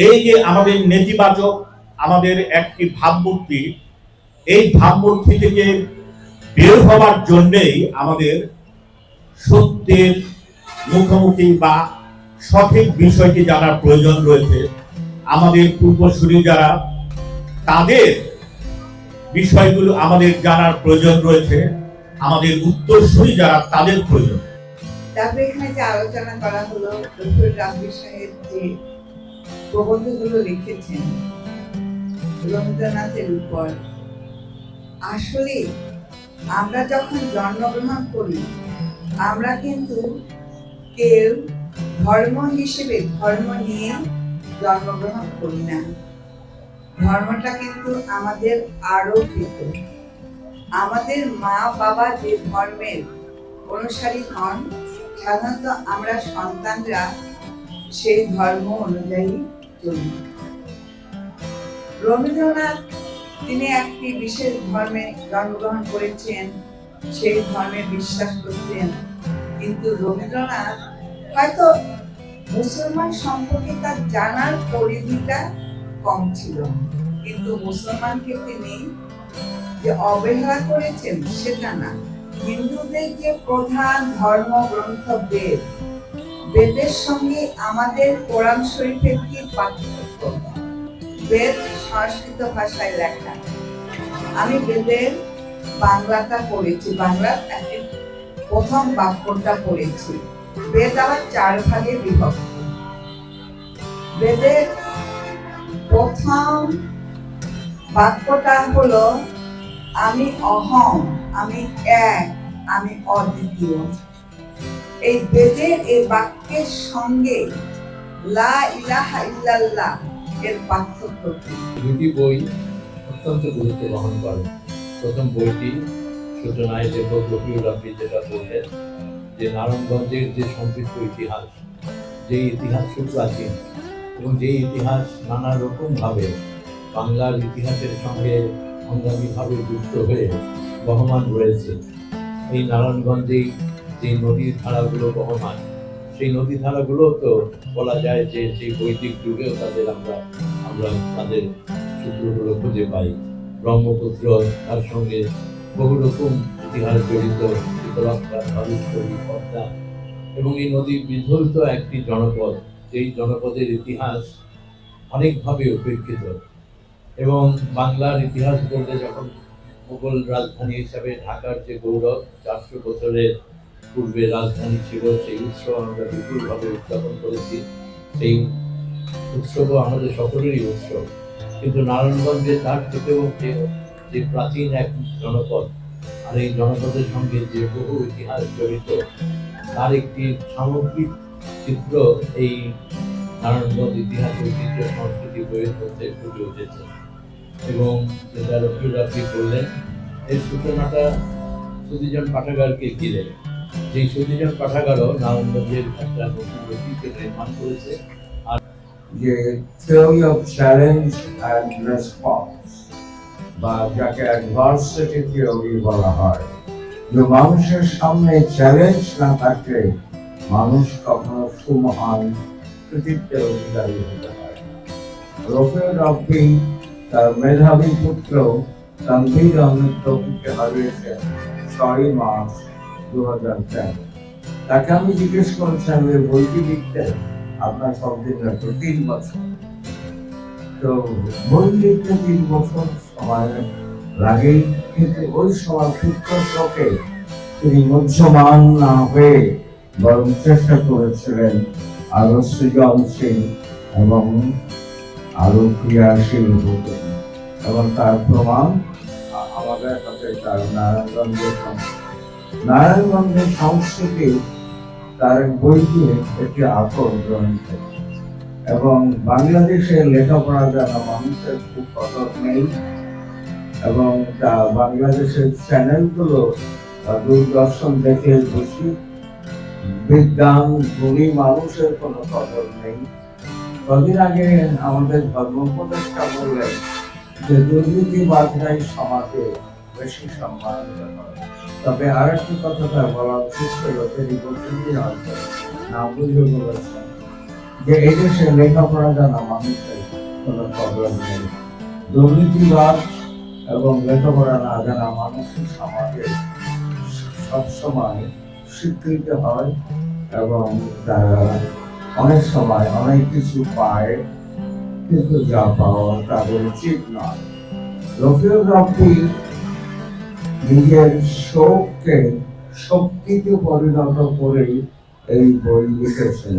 এই যে আমাদের নেতিবাচক আমাদের একটি ভাবমূর্তি, এই ভাবমূর্তি থেকে বের হওয়ার জন্যেই আমাদের সত্যের মুখোমুখি বা সঠিক বিষয়টি জানার প্রয়োজন রয়েছে। আমাদের পূর্বসূরি যারা, তাদের বিষয়গুলো আমাদের জানার প্রয়োজন রয়েছে, আমাদের উত্তরসূরি যারা, তাদের প্রয়োজন। তারপরে এখানে যে আলোচনা করা হলো, ডক্টর রাব্বি সাহেব যে প্রবন্ধগুলো লিখেছেন রবীন্দ্রনাথের উপর, আসলে আমরা যখন জন্মগ্রহণ করি আমরা কিন্তু কেউ ধর্ম হিসেবে ধর্ম নিয়ে জন্মগ্রহণ করি না। ধর্মটা কিন্তু আমাদের আরোপিত। আমাদের মা বাবা যে ধর্মের অনুসারী হন, সাধারণত আমরা সন্তানরা সেই ধর্ম অনুযায়ী চলি। রবীন্দ্রনাথ তিনি একটি বিশেষ ধর্মে জন্মগ্রহণ করেছেন, সেই ধর্মে বিশ্বাস করতেন, কিন্তু রবীন্দ্রনাথ হয়তো মুসলমান সম্পর্কে তার জানার পরিধিটা কম ছিল, কিন্তু মুসলমানকে তিনি যে অবহেলা করেছেন সেটা না। হিন্দুদের যে প্রধান ধর্মগ্রন্থ বেদ, বেদের সঙ্গে আমাদের কোরআন শরীফের কি পার্থক্য? বেদ সংস্কৃত ভাষায় লেখা, আমি বেদের বাংলাটা পড়েছি, বাংলার প্রথম বাক্যটা পড়েছি। বেদ আবার 4 ভাগে বিভক্ত। বেদের প্রথম বাক্যটা হলো আমি অহম, আমি এক, আমি অদ্বিতীয়। এই বেদের এই বাক্যের সঙ্গে লা ইলাহা ইল্লাল্লাহ এর পার্থক্য কি? দুটি বই অত্যন্ত গুরুত্ব বহন করে। প্রথম বইটি সূচনায় লেখক রফিউর রাব্বি যেটা বললেন যে নারায়ণগঞ্জের যে সমৃদ্ধ ইতিহাস, যে ইতিহাস সুপ্রাচীন এবং যে ইতিহাস নানা রকমভাবে বাংলার ইতিহাসের সঙ্গে অঙ্গাঙ্গিভাবে যুক্ত হয়ে বহমান রয়েছে। এই নারায়ণগঞ্জেই যে নদীর ধারাগুলো বহমান, সেই নদী ধারাগুলো তো বলা যায় যে সেই বৈদিক যুগেও আমরা তাদের সূত্রগুলো খুঁজে পাই। ব্রহ্মপুত্র, তার সঙ্গে বহু রকম ইতিহাস জড়িত, শীতলক্ষা, ধলেশ্বরী, পদ্মা, এবং এই নদী বিধৌত একটি জনপদ, যেই জনপদের ইতিহাস অনেকভাবে উপেক্ষিত। এবং বাংলার ইতিহাস বলতে যখন মুঘল রাজধানী হিসাবে ঢাকার যে গৌরব, 400 বছরের পূর্বে রাজধানী ছিল, সেই উৎসব আমরা বিপুলভাবে উদযাপন করেছি। সেই উৎসবও আমাদের সকলেরই উৎসব। কিন্তু নারায়ণগঞ্জে তার থেকেও যে প্রাচীন এক জনপদ, আর এই জনপদের সঙ্গে যে বহু ইতিহাস জড়িত, তার একটি সামগ্রিক চিত্র এই নারায়ণগঞ্জ ইতিহাস ঐতিহ্য সংস্কৃতি বইয়ের মধ্যে ফুটে উঠেছে। এবং যেটা রফিউর রাব্বি বললেন, এর সূচনাটা সুধীজন পাঠাগারকে ঘিরে। সেই সুধীজন পাঠাগারও নারায়ণগঞ্জের একটা নতুন ঐতিহ্য নির্মাণ করেছে। আর যে theory of challenge and response, বা যাকে অ্যাডভার্সিটি থিওরি বলা হয়, যে মানুষের সামনে চ্যালেঞ্জ না থাকলে মানুষ কখনো সুমহান কৃতিত্বের অধিকারী হতে পারে না। রফিউর রাব্বি তার মেধাবী পুত্র তানভীর আহমেদ তৌফিককে হারিয়েছেন 6 মার্চ 2010। তাকে আমি জিজ্ঞেস করেছিলাম এই বইটি লিখতে আপনার কতদিন লাগবে? 3 বছর। তো বই লিখতে 3 বছর সময় লাগেই, কিন্তু ওই সময় পুত্রশোকে তিনি মুহ্যমান না হয়ে বরং চেষ্টা করেছিলেন আরো সৃজনশীল এবং আরো ক্রিয়াশীল হতে। এবং তার প্রমাণ আমাদের হাতে তার নারায়ণগঞ্জের সংস্কৃতি, তার বইটি একটি আকর গ্রন্থ। এবং বাংলাদেশের লেখাপড়া জানা মানুষের খুব কদর নেই, এবং তা বাংলাদেশের চ্যানেলগুলো দূরদর্শন দেখে বেশি বিজ্ঞান গুণী মানুষের কোনো কদর নেই। কদিন আগে আমাদের ধর্ম উপদেষ্টা বললেন যে দুর্নীতিবাদরাই সমাজে বেশি সম্মানিত হয়। তবে আর একটি কথা বলা উচিত ছিল, তিনি বলছেন হয়তো না বুঝে বলেছেন যে এই দেশে লেখাপড়া জানা মানুষের কোনো প্রবলেম নেই। দুর্নীতিবাদ এবং লেখাপড়া না জানা মানুষের সমাজে সবসময় স্বীকৃতি হয় এবং তারা অনেক সময় অনেক কিছু পায়, কিন্তু যা পাওয়া তাদের উচিত নয়। রফিউর রাব্বি নিজের শোককে শক্তিতে পরিণত করে এই বই লিখেছেন।